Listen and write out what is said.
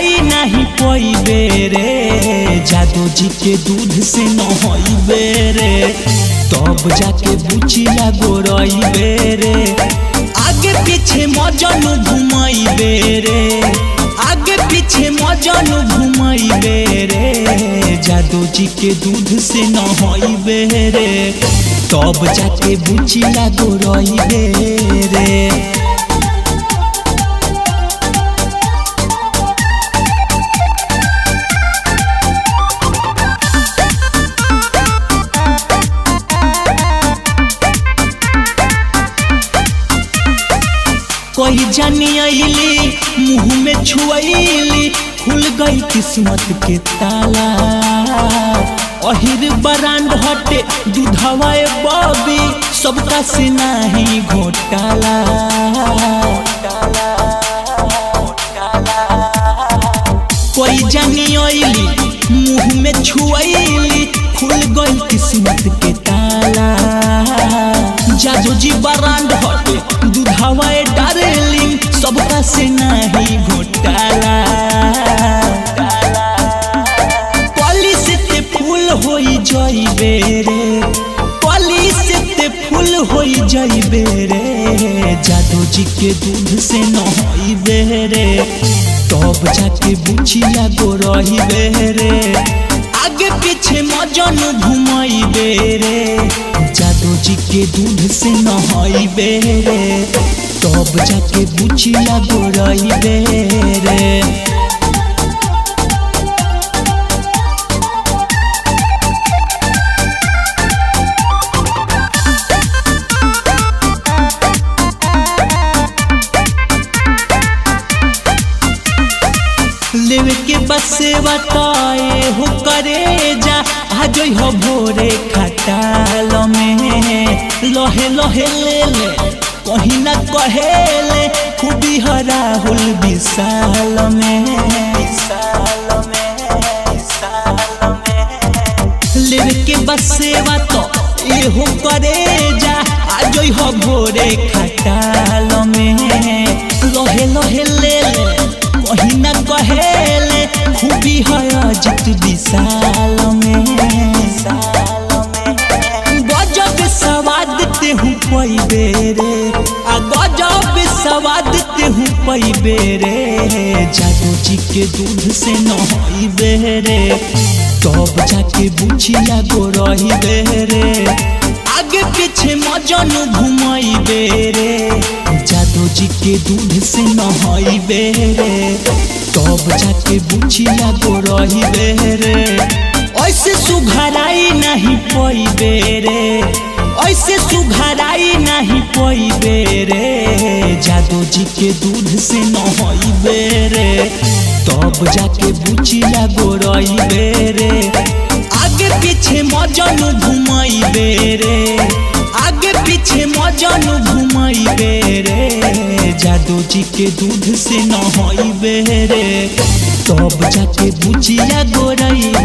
सुघराई नहीं पइबे रे, जादू जी के दूध से नहइबे रे, तब जाके बुचिया गोरइबे रे। आगे पीछे मजनू घुमइबे रे, आगे पीछे मजनू घुमइबे रे, जादू जी के दूध से नहइबे रे, तब जाके बुचिया गोरइबे रे। कोई जानी आईली मुँह में छुआईली, खुल गई किस्मत के ताला। अहिर बरांड हटे दूधवाए बॉबी, सबका से नहीं घोटाला। कोई जानी आईली मुँह में छुआईली, खुल गई किस्मत के ताला। जादू जी बरांड हटे दूधवाए डार्लिंग, सबका से नहीं घोटाला। कली से ते फूल होई जाइबे रे, कली से ते फूल होई जाइबे रे, जादू जी के दूध से नहइबे रे, तब जाके बुचिया गोरइबे रे। आगे पीछे मजनू घुमइबे रे, जादू जी के दूध से नहइबे रे, तब जाके बुचिया गोरइबे रे। लेवे के बसे बताए हो करे जा, आज हो भोरे खटाल में, लोहे लोहे ले ले कहीं न कहेले, खूबी हो राहुल विशाल में। लेवे के बसे बात हो करे जा, आज हो भोरे खटाल में, लोहे लोहे ले ले कहीं न कहेले, खूबी है अजित विशाल में। गजब सवाद ते हूँ पइबे रे, आ गजब सवाद ते हूँ पइबे रे, जादू जी के दूध से नहइबे रे, तब जाके बुचिया गोरइबे रे। आगे पीछे मजनू घुमइबे रे, जादू जी के दूध से नहइबे रे, तब जाके बुचिया गोरइबे रे। ऐसे सुघराई नहीं पइबे रे, ऐसे सुघराई नहीं पइबे रे, जादू जी के दूध से नहइबे रे, तब जाके बुचिया गोरइबे रे। आगे पीछे मजनू घुमइबे रे, आगे पीछे मजनू घुमइबे रे, जादू जी के दूध से नहइबे रे, तब जाके बुचिया गोरइबे।